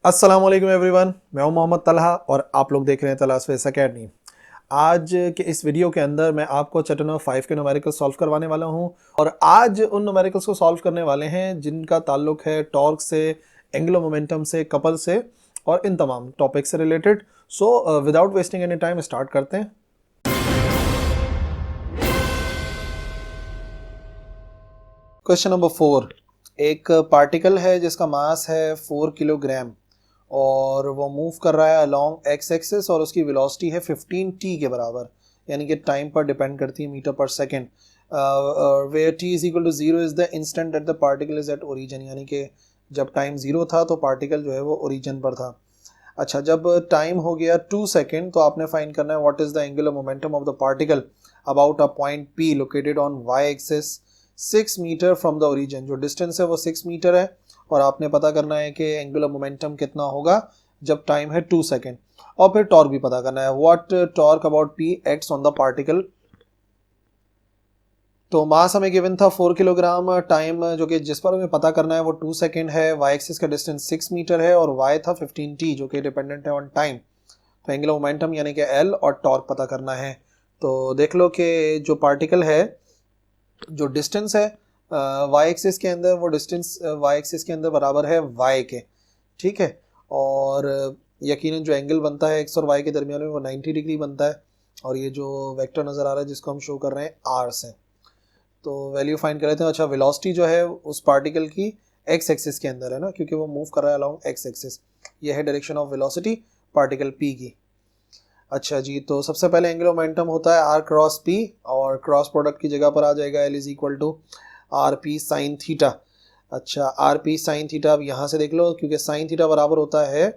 अस्सलाम वालेकुम एवरीवन, मैं हूं मोहम्मद तलहा और आप लोग देख रहे हैं तलहा स्पेस एकेडमी। आज के इस वीडियो के अंदर मैं आपको चैप्टर 5 के न्यूमेरिकल्स सॉल्व करवाने वाला हूं और आज उन न्यूमेरिकल्स को सॉल्व करने वाले हैं जिनका ताल्लुक है टॉर्क से, एंगुलर मोमेंटम से, कपल से और इन तमाम टॉपिक से related. So without wasting any time start करते हैं। Question number 4। एक पार्टिकल है जिसका मास है 4 किलोग्राम और वो मूव कर रहा है अलोंग एक्स एक्सिस और उसकी वेलोसिटी है 15t के बराबर, यानी कि टाइम पर डिपेंड करती है metre per second. Where t is equal to 0 is the instant that the particle is at origin, यानी कि जब टाइम 0 था तो पार्टिकल जो है वो ओरिजिन पर था। अच्छा, जब टाइम हो गया 2 सेकेंड तो आपने फाइंड करना है what is the angular momentum of the particle about a point P located on y axis 6 metre from the origin. जो डिस्टेंस है वो 6 मीटर है और आपने पता करना है कि एंगुलर मोमेंटम कितना होगा जब टाइम है 2 सेकेंड। और फिर टॉर्क भी पता करना है, what torque about P acts on the particle. तो मास हमें गिवन था 4 किलोग्राम, टाइम जो कि जिस पर हमें पता करना है वो 2 सेकेंड है, वाई एक्सिस का डिस्टेंस 6 मीटर है और वाई था 15t जो कि डिपेंडेंट है ऑन टाइम। तो एंगुलर मोमेंटम यानी कि L और टॉर्क पता करना है। तो देख लो कि जो पार्टिकल है, जो डिस्टेंस है वाई एक्सिस के अंदर, वो डिस्टेंस वाई एक्सिस के अंदर बराबर है y के, ठीक है। और यकीनन जो एंगल बनता है x और y के दरमियान में वो 90 डिग्री बनता है। और ये जो वेक्टर नज़र आ रहा है जिसको हम शो कर रहे हैं r से, तो वैल्यू फाइंड कर लेते हैं। अच्छा, वेलोसिटी जो है उस पार्टिकल की x एक्सिस के अंदर है ना, क्योंकि वो मूव कर रहा है अलोंग x एक्सिस। ये है direction of velocity particle p की। अच्छा जी, तो सबसे पहले एंगुलर मोमेंटम होता है आर क्रॉस पी और क्रॉस प्रोडक्ट की जगह पर आ जाएगा L is equal to R P sine theta. अच्छा, आर पी साइन थीटा अब यहाँ से देख लो, क्योंकि साइन थीटा बराबर होता है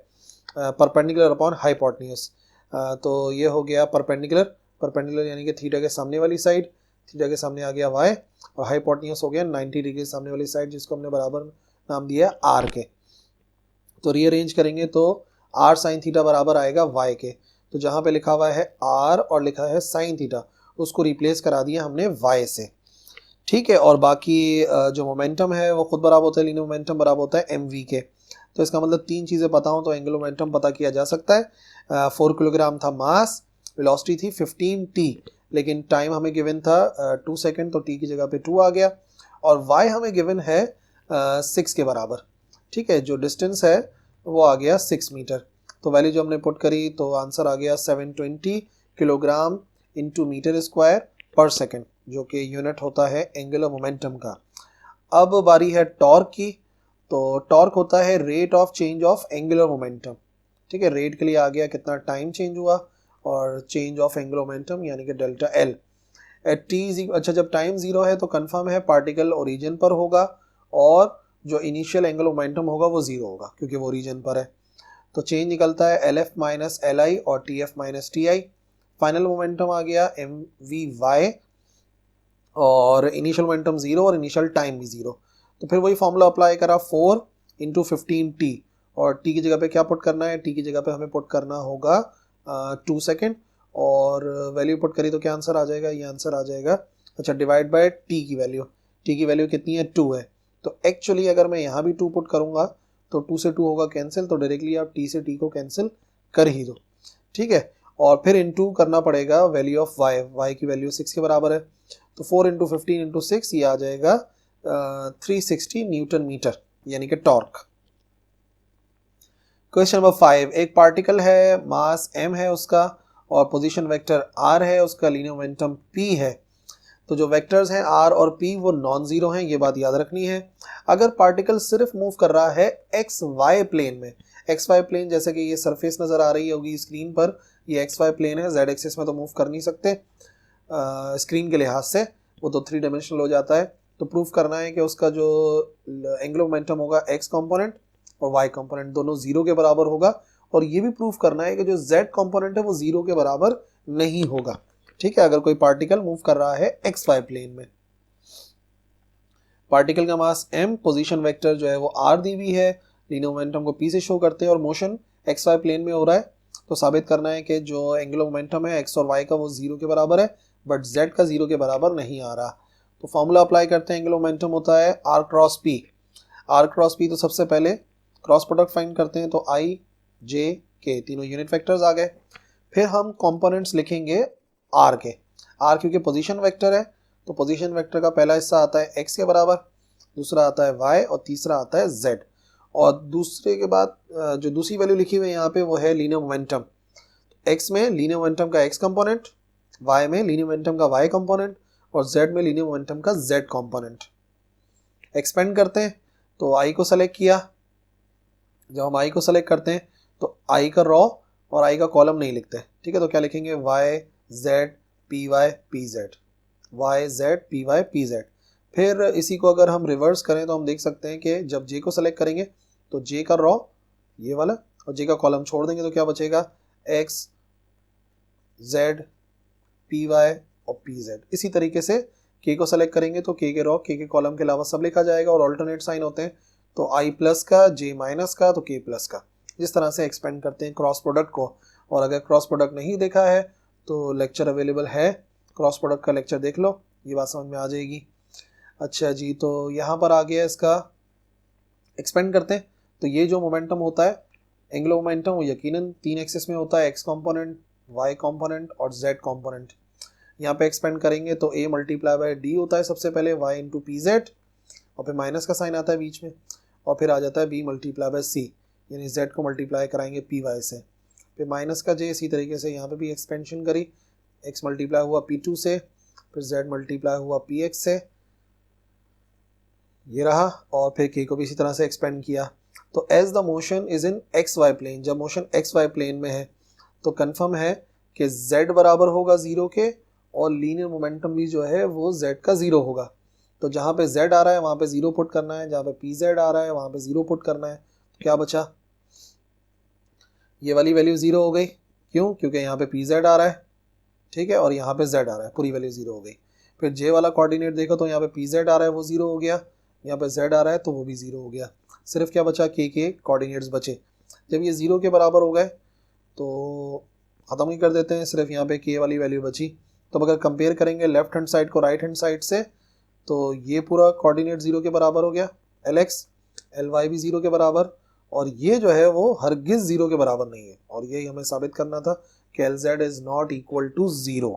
परपेंडिकुलर अपॉन हाइपोटेन्यूज। तो ये हो गया परपेंडिकुलर, परपेंडिकुलर यानी कि थीटा के सामने वाली साइड, थीटा के सामने आ गया वाई और हाइपोटेन्यूज हो गया 90 डिग्री सामने वाली साइड, जिसको हमने बराबर नाम दिया आर के। तो रीअरेंज करेंगे तो आर साइन थीटा बराबर आएगा वाई के। तो जहाँ पे लिखा हुआ है आर और लिखा है साइन थीटा, उसको रिप्लेस करा दिया हमने वाई से, ठीक है। और बाकी जो मोमेंटम है वो खुद बराबर होता है, लीनियर मोमेंटम बराबर होता है mv के। तो इसका मतलब तीन चीज़ें पता हो तो एंगुलर मोमेंटम पता किया जा सकता है। 4 किलोग्राम था मास, वेलोसिटी थी 15t, लेकिन टाइम हमें गिवन था 2 सेकेंड, तो t की जगह पे 2 आ गया। और y हमें गिवन है 6 के बराबर, ठीक है। जो डिस्टेंस है वो आ गया 6 मीटर। तो वैल्यू जो हमने पुट करी तो आंसर आ गया 720 किलोग्राम इंटू मीटर स्क्वायर पर सेकेंड, जो कि यूनिट होता है एंगुलर मोमेंटम का। अब बारी है टॉर्क की। तो टॉर्क होता है rate of change of angular momentum, ठीक है। रेट के लिए आ गया कितना टाइम चेंज हुआ और चेंज ऑफ एंगुलर मोमेंटम यानी कि डेल्टा एल एट टी। अच्छा, जब टाइम 0 है तो कंफर्म है पार्टिकल ओरिजिन पर होगा और जो इनिशियल एंगुलर मोमेंटम होगा वो 0 होगा क्योंकि वो ओरिजिन पर है। तो चेंज निकलता है L F minus L I और T F minus T I. Final momentum आ गया एम वी वाई और इनिशियल मोमेंटम 0 और इनिशियल टाइम भी 0। तो फिर वही फॉर्मूला अप्लाई करा 4 इंटू 15t और t की जगह पे क्या पुट करना है, t की जगह पे हमें पुट करना होगा 2 सेकेंड और वैल्यू पुट करी तो क्या आंसर आ जाएगा, ये आंसर आ जाएगा। अच्छा, डिवाइड बाय t की वैल्यू कितनी है 2 है। तो एक्चुअली अगर मैं यहाँ भी 2 पुट करूँगा तो 2 से 2 होगा कैंसिल, तो डायरेक्टली आप t से t को कैंसिल कर ही दो, ठीक है। और फिर इनटू करना पड़ेगा वैल्यू ऑफ y की वैल्यू 6 के बराबर है। तो 4 इंटू 15 इंटू 6 ये आ जाएगा 360 न्यूटन मीटर यानी कि टॉर्क। Question number 5। एक पार्टिकल है, मास m है उसका और पोजीशन वेक्टर r है, उसका लीनियर मोमेंटम p है। तो जो वेक्टर्स हैं r और p वो नॉन जीरो हैं, ये बात याद रखनी है। अगर पार्टिकल सिर्फ मूव कर रहा है एक्स वाई प्लेन में, एक्स वाई प्लेन जैसे कि ये सरफेस नज़र आ रही होगी स्क्रीन पर, ये एक्स वाई प्लेन है, जेड एक्सिस में तो मूव कर नहीं सकते स्क्रीन के लिहाज से, वो तो 3 डायमेंशनल हो जाता है। तो प्रूफ करना है कि उसका जो एंगुलर मोमेंटम होगा एक्स कंपोनेंट और वाई कंपोनेंट दोनों 0 के बराबर होगा। और ये भी प्रूफ करना है कि जो जेड कंपोनेंट है वो 0 के बराबर नहीं होगा, ठीक है, अगर कोई पार्टिकल मूव कर रहा है एक्स वाई प्लेन में। पार्टिकल का मास m, पोजीशन वेक्टर जो है वो r दी हुई है, लीनियर मोमेंटम को p से शो करते हैं और मोशन एक्स वाई प्लेन में हो रहा है। तो साबित करना है कि जो एंगुलर मोमेंटम है x और y का वो 0 के बराबर है, बट z का 0 के बराबर नहीं आ रहा। तो फॉर्मूला अप्लाई करते हैं, एंगुलर मोमेंटम होता है r क्रॉस p। तो सबसे पहले क्रॉस प्रोडक्ट फाइंड करते हैं तो आई जे के तीनों यूनिट वेक्टर्स आ गए। फिर हम कंपोनेंट्स लिखेंगे आर के। आर क्योंकि पोजीशन वेक्टर है तो पोजीशन वेक्टर का पहला हिस्सा आता है एक्स के बराबर, दूसरा आता है वाई और तीसरा आता है जेड। और दूसरे के बाद जो दूसरी वैल्यू लिखी हुई है यहाँ पे वो है लीनियर मोमेंटम। एक्स में लीनियर मोमेंटम का एक्स कंपोनेंट, वाई में लीनियर मोमेंटम का वाई कंपोनेंट और जेड में लीनियर मोमेंटम का जेड कंपोनेंट। एक्सपेंड करते हैं तो आई को सेलेक्ट किया। जब हम आई को सेलेक्ट करते हैं तो आई का रॉ और आई का कॉलम नहीं लिखते, ठीक है। तो क्या लिखेंगे, Y Z P Y P Z, Y Z P Y P Z. फिर इसी को अगर हम रिवर्स करें तो हम देख सकते हैं कि जब जे को सेलेक्ट करेंगे तो जे का रॉ ये वाला और जे का कॉलम छोड़ देंगे तो क्या बचेगा, एक्स जेड पी वाई और पी जेड। इसी तरीके से के को सेलेक्ट करेंगे तो के रॉ के कॉलम के अलावा सब लिखा जाएगा और ऑल्टरनेट साइन होते हैं तो आई प्लस का, जे माइनस का तो के प्लस का। जिस तरह से एक्सपेंड करते हैं क्रॉस प्रोडक्ट को। और अगर क्रॉस प्रोडक्ट नहीं देखा है तो लेक्चर अवेलेबल है, क्रॉस प्रोडक्ट का लेक्चर देख लो, ये बात समझ में आ जाएगी। अच्छा जी, तो यहाँ पर आ गया इसका एक्सपेंड करते हैं तो ये जो मोमेंटम होता है एंगुलर मोमेंटम वो यकीनन 3 एक्सिस में होता है, एक्स कंपोनेंट, वाई कंपोनेंट और जेड कंपोनेंट। यहाँ पे एक्सपेंड करेंगे तो a मल्टीप्लाई बाय डी होता है सबसे पहले, y इंटू पी जेड और फिर माइनस का साइन आता है बीच में और फिर आ जाता है b मल्टीप्लाई बाय सी, यानी z को मल्टीप्लाई कराएंगे पी वाई से, फिर माइनस का j। इसी तरीके से यहाँ पे भी एक्सपेंशन करी, x मल्टीप्लाई हुआ p2 से, फिर z मल्टीप्लाई हुआ px से, ये रहा, और फिर k को भी इसी तरह से एक्सपेंड किया। तो as the motion is in X Y plane, जब मोशन एक्स वाई प्लेन में है तो कन्फर्म है कि z बराबर होगा 0 के और लीनियर मोमेंटम भी जो है वो z का 0 होगा। तो जहाँ पे z आ रहा है वहाँ पे 0 पुट करना है, जहाँ पे pz आ रहा है वहाँ पे 0 पुट करना है। तो क्या बचा, ये वाली वैल्यू 0 हो गई, क्यों, क्योंकि यहाँ पे pz आ रहा है, ठीक है, और यहाँ पे z आ रहा है, पूरी वैल्यू 0 हो गई। फिर j वाला कोऑर्डिनेट देखो तो यहाँ पे pz आ रहा है वो 0 हो गया, यहाँ पे z आ रहा है तो वो भी 0 हो गया। सिर्फ क्या बचा, k के कोऑर्डिनेट्स बचे। जब ये 0 के बराबर हो गए तो ख़त्म ही कर देते हैं, सिर्फ यहाँ पे k वाली वैल्यू बची। तो अगर कंपेयर करेंगे लेफ्ट हैंड साइड को राइट हैंड साइड से तो ये पूरा कोऑर्डिनेट 0 के बराबर हो गया, Lx Ly भी 0 के बराबर, और ये जो है वो हरगिज 0 के बराबर नहीं है, और यही हमें साबित करना था कि Lz is not equal to 0।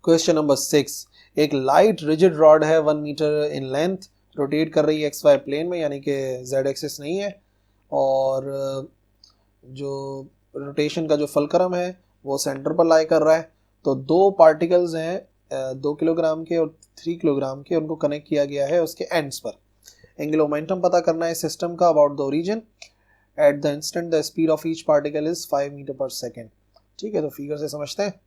Question number 6, एक लाइट रिजिड रॉड है 1 मीटर इन लेंथ, रोटेट कर रही है एक्स वाई प्लेन में, यानी कि z एक्सिस नहीं है, और जो रोटेशन का जो फलक्रम है वो सेंटर पर लाई कर रहा है। तो दो पार्टिकल्स हैं 2 किलोग्राम के और 3 किलोग्राम के, उनको कनेक्ट किया गया है उसके एंड्स पर। एंगुलर मोमेंटम पता करना है सिस्टम का about the origin at the instant the speed of each particle is 5 metre per second. ठीक है, तो फिगर से समझते हैं।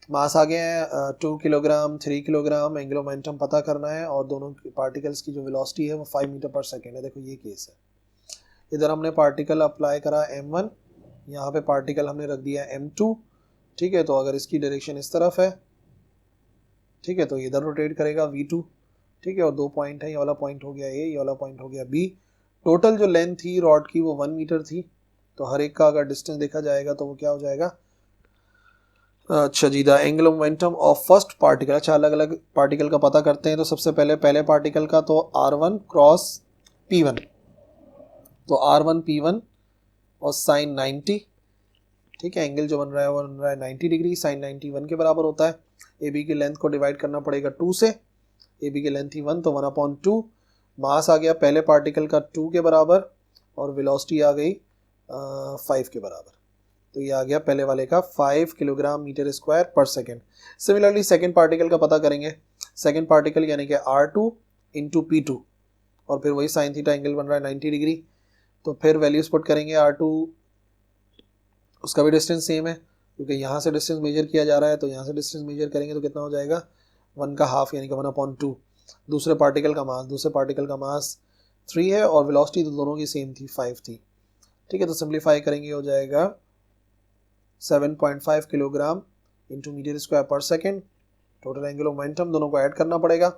मास आ गए हैं 2 किलोग्राम 3 किलोग्राम, एंगुलर मोमेंटम पता करना है और दोनों पार्टिकल्स की जो वेलोसिटी है वो 5 मीटर पर सेकेंड है। देखो ये केस है, इधर हमने पार्टिकल अप्लाई करा m1, यहाँ पे पार्टिकल हमने रख दिया m2, ठीक है। तो अगर इसकी डायरेक्शन इस तरफ है, ठीक है, तो इधर रोटेट करेगा v2, ठीक है, और 2 पॉइंट है, ये वाला पॉइंट हो गया a, ये वाला पॉइंट हो गया b। टोटल जो लेंथ थी रॉड की वो 1 मीटर थी, तो हर एक का अगर डिस्टेंस देखा जाएगा तो वो क्या हो जाएगा। अच्छा जी, the angular momentum of first particle, अच्छा अलग अलग पार्टिकल का पता करते हैं। तो सबसे पहले पार्टिकल का तो r1 क्रॉस p1, तो r1 p1 और साइन 90, ठीक है, एंगल जो बन रहा है वो बन रहा है 90 डिग्री, साइन 91 के बराबर होता है। ए बी की लेंथ को डिवाइड करना पड़ेगा 2 से, ए बी की लेंथ थी 1 तो 1/2। मास आ गया पहले पार्टिकल का 2 के बराबर और वेलोसिटी आ गई 5 के बराबर, तो ये आ गया पहले वाले का 5 किलोग्राम मीटर स्क्वायर पर सेकेंड। सिमिलरली सेकेंड पार्टिकल का पता करेंगे, सेकेंड पार्टिकल यानी कि r2 इंटू p2 और फिर वही साइन थीटा एंगल बन रहा है 90 डिग्री। तो फिर वैल्यूज पुट करेंगे, r2 उसका भी डिस्टेंस सेम है क्योंकि यहाँ से डिस्टेंस मेजर किया जा रहा है, तो यहाँ से डिस्टेंस मेजर करेंगे तो कितना हो जाएगा 1 का हाफ यानी कि 1/2। दूसरे पार्टिकल का मास 3 है और वेलोसिटी तो दोनों की सेम थी 5 थी, ठीक है। तो सिंप्लीफाई करेंगे हो जाएगा 7.5 किलोग्राम इंटू मीटर स्क्वायर पर सेकेंड। टोटल एंगुलर मोमेंटम दोनों को ऐड करना पड़ेगा,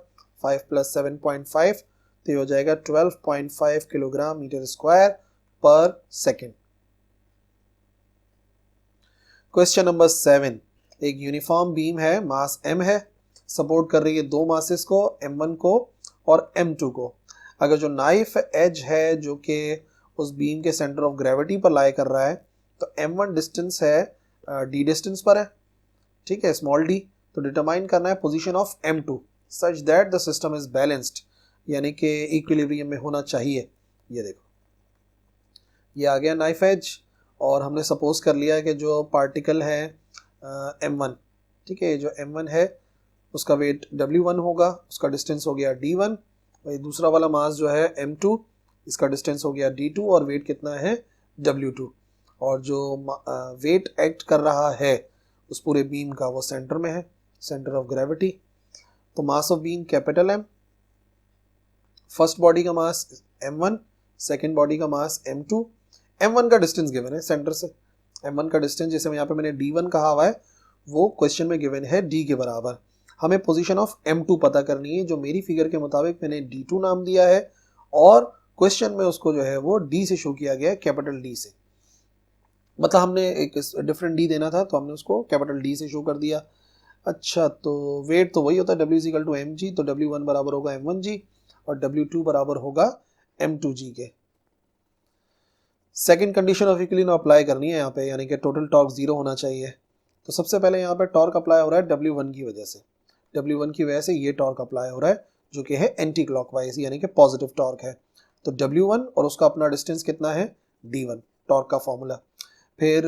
5 + 7.5 तो ये हो जाएगा 12.5 किलोग्राम मीटर स्क्वायर पर सेकेंड। क्वेश्चन नंबर 7, एक यूनिफॉर्म बीम है, मास m है, सपोर्ट कर रही है दो मासेस को, m1 को और m2 को। अगर जो नाइफ एज है जो कि उस बीम के सेंटर ऑफ ग्रेविटी पर लाई कर रहा है तो m1 डिस्टेंस है d डिस्टेंस पर है, ठीक है, स्मॉल d। तो डिटरमाइन करना है position of m2 such that the system is balanced, यानी कि इक्विलिब्रियम में होना चाहिए। ये देखो ये आ गया नाइफ एज, और हमने सपोज कर लिया कि जो पार्टिकल है m1, ठीक है, जो m1 है उसका वेट w1 होगा, उसका डिस्टेंस हो गया d1, और ये दूसरा वाला मास जो है m2, इसका डिस्टेंस हो गया d2 और वेट कितना है w2। और जो वेट एक्ट कर रहा है उस पूरे बीम का वो सेंटर में है, सेंटर ऑफ ग्रेविटी। तो mass of beam capital M, first body का मास m1, सेकेंड बॉडी का मास m2, m1 का डिस्टेंस गिवन है सेंटर से, m1 का डिस्टेंस जैसे यहाँ पे मैंने d1 कहा हुआ है वो क्वेश्चन में गिवन है d के बराबर। हमें पोजीशन ऑफ m2 पता करनी है जो मेरी फिगर के मुताबिक मैंने d2 नाम दिया है, और क्वेश्चन में उसको जो है वो d से शो किया गया है, कैपिटल D से। मतलब हमने एक डिफरेंट d देना था तो हमने उसको कैपिटल D से शो कर दिया। अच्छा, तो वेट तो वही होता है W इक्वल टू mg, तो W1 बराबर होगा m1g और W2 बराबर होगा m2g के। Second condition of equilibrium apply करनी है यहाँ पे, यानी कि टोटल टॉर्क 0 होना चाहिए। तो सबसे पहले यहाँ पे टॉर्क अप्लाई हो रहा है W1 की वजह से, W1 की वजह से ये टॉर्क अप्लाई हो रहा है जो कि है एंटी क्लॉकवाइज, यानी कि पॉजिटिव टॉर्क है। तो W1 और उसका अपना डिस्टेंस कितना है D1, टॉर्क का फॉर्मूला। फिर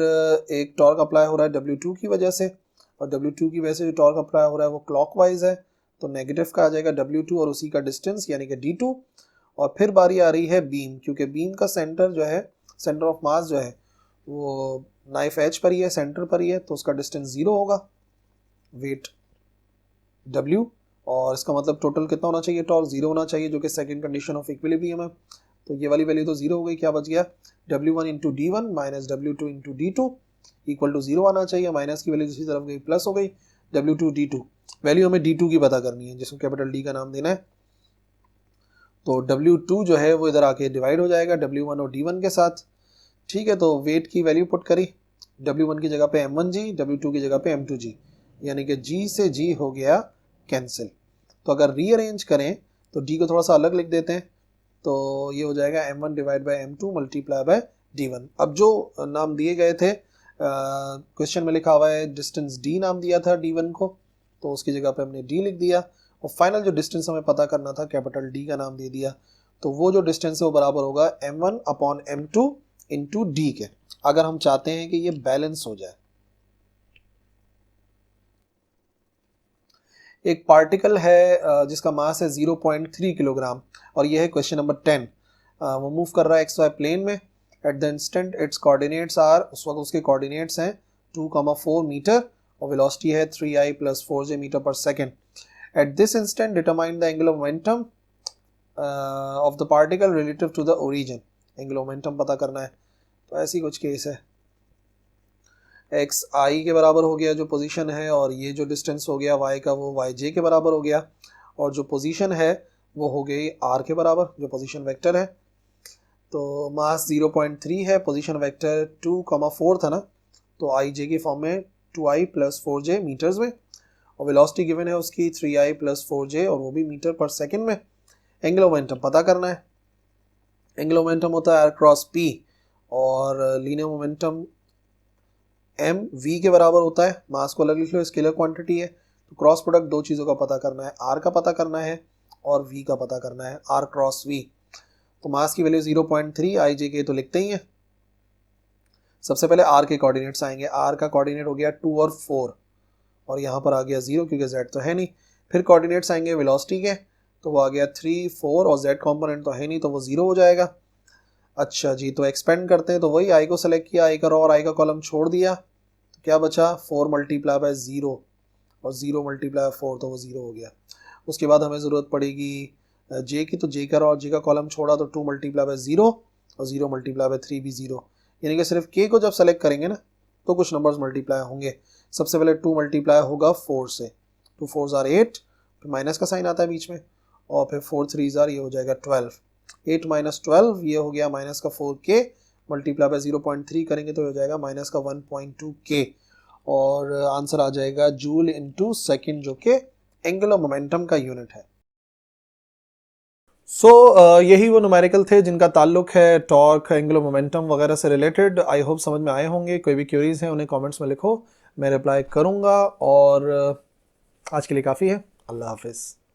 एक टॉर्क अप्लाई हो रहा है W2 की वजह से, और W2 की वजह से जो टॉर्क अप्लाई हो रहा है वो क्लॉकवाइज है, तो नेगेटिव का आ जाएगा W2 और उसी का डिस्टेंस यानी कि D2। और फिर बारी आ रही है बीम, क्योंकि बीम का सेंटर जो है, सेंटर ऑफ मास जो है वो नाइफ एज पर ही है, सेंटर पर ही है, तो उसका डिस्टेंस 0 होगा, वेट W, और इसका मतलब टोटल कितना होना चाहिए, टॉर्क 0 होना चाहिए, जो कि सेकंड कंडीशन ऑफ इक्विलिब्रियम है। तो ये वाली वैल्यू तो 0 हो गई, क्या बच गया W1 into D1 minus W2 into D2 equal to 0 आना चाहिए, माइनस की वैल्यू दूसरी तरफ गई प्लस हो गई, W2 D2 वैल्यू हमें D2 की पता करनी है जिसको कैपिटल D का नाम देना है। तो W2 जो है वो इधर आके डिवाइड हो जाएगा W1 और D1 के साथ, ठीक है। तो वेट की वैल्यू पुट करी, W1 की जगह पे m1g, W2 की जगह पे m2g, यानी कि g से g हो गया कैंसिल। तो अगर रीअरेंज करें तो d को थोड़ा सा अलग लिख देते हैं, तो ये हो जाएगा m1 divide by m2 multiply by d1। अब जो नाम दिए गए थे क्वेश्चन में लिखा हुआ है डिस्टेंस d नाम दिया था d1 को, तो उसकी जगह पे हमने d लिख दिया, और फाइनल जो डिस्टेंस हमें पता करना था कैपिटल D का नाम दे दिया। तो वो जो डिस्टेंस है वो बराबर होगा m1 upon m2 into D के, अगर हम चाहते हैं कि ये बैलेंस हो जाए। एक पार्टिकल है जिसका मास है 0.3 किलोग्राम, और यह है क्वेश्चन नंबर 10। वो मूव कर रहा है XY प्लेन में, at the instant its coordinates are, उस वक्त उसके कोऑर्डिनेट्स हैं 2,4 मीटर और वेलोसिटी है 3i plus 4j metre per second. At this instant determine the angular momentum of the particle relative to the origin. Angular momentum पता करना है, तो ऐसी कुछ केस है। एक्स आई के बराबर हो गया जो पोजीशन है, और ये जो डिस्टेंस हो गया y का वो yj के बराबर हो गया, और जो पोजीशन है वो हो गई r के बराबर, जो पोजीशन वेक्टर है। तो मास 0.3 है, पोजीशन वेक्टर 2,4 था ना, तो ij की फॉर्म में 2i प्लस 4j मीटर्स में, और वेलोसिटी गिवन है उसकी 3i प्लस 4j और वो भी मीटर पर सेकेंड में। एंगुलर मोमेंटम पता करना है, एंगुलर मोमेंटम होता है r क्रॉस p, और लीनियर मोमेंटम m v के बराबर होता है। मास को अलग लिख लो, स्केलर क्वांटिटी है, तो क्रॉस प्रोडक्ट दो चीज़ों का पता करना है, r का पता करना है और v का पता करना है, r क्रॉस v। तो मास की वैल्यू 0.3, ij के तो लिखते ही हैं। सबसे पहले r के कोऑर्डिनेट्स आएंगे, r का कोऑर्डिनेट हो गया 2 और 4, और यहाँ पर आ गया 0 क्योंकि z तो है नहीं। फिर कोऑर्डिनेट्स आएंगे वेलोसिटी के, तो वो आ गया 3, 4 और z कॉम्पोनेंट तो है नहीं, तो वो 0 हो जाएगा। अच्छा जी, तो एक्सपेंड करते हैं, तो वही i को सेलेक्ट किया, i का रो और i का कॉलम छोड़ दिया, तो क्या बचा 4 मल्टीप्लाई बाय 0 और 0 मल्टीप्लाई 4, तो वो 0 हो गया। उसके बाद हमें ज़रूरत पड़ेगी j की, तो j का रो और j का कॉलम छोड़ा, तो 2 मल्टीप्लाई बाय 0 और 0 मल्टीप्लाई बाय 3 भी 0, यानी कि सिर्फ k को जब सेलेक्ट करेंगे ना तो कुछ नंबर्स मल्टीप्लाई होंगे। सबसे पहले 2 मल्टीप्लाई होगा 4 से, 2 4s आर 8, फिर माइनस का साइन आता है बीच में, और फिर 4 3s आर, ये हो जाएगा 12, 8 माइनस 12 ये हो गया माइनस का 4k, मल्टीप्लाई बाय 0.3 करेंगे तो हो जाएगा माइनस का 1.2k, और आंसर आ जाएगा जूल इनटू सेकंड, जो कि एंगुलर मोमेंटम का यूनिट है। यही वो न्यूमेरिकल थे जिनका ताल्लुक है टॉर्क, एंगुलर मोमेंटम वगैरह से रिलेटेड। आई होप समझ में आए होंगे। कोई भी क्वेरीज हैं उन्हें कमेंट्स में लिखो, मैं रिप्लाई करूँगा। और आज के लिए काफ़ी है। अल्लाह हाफिज़।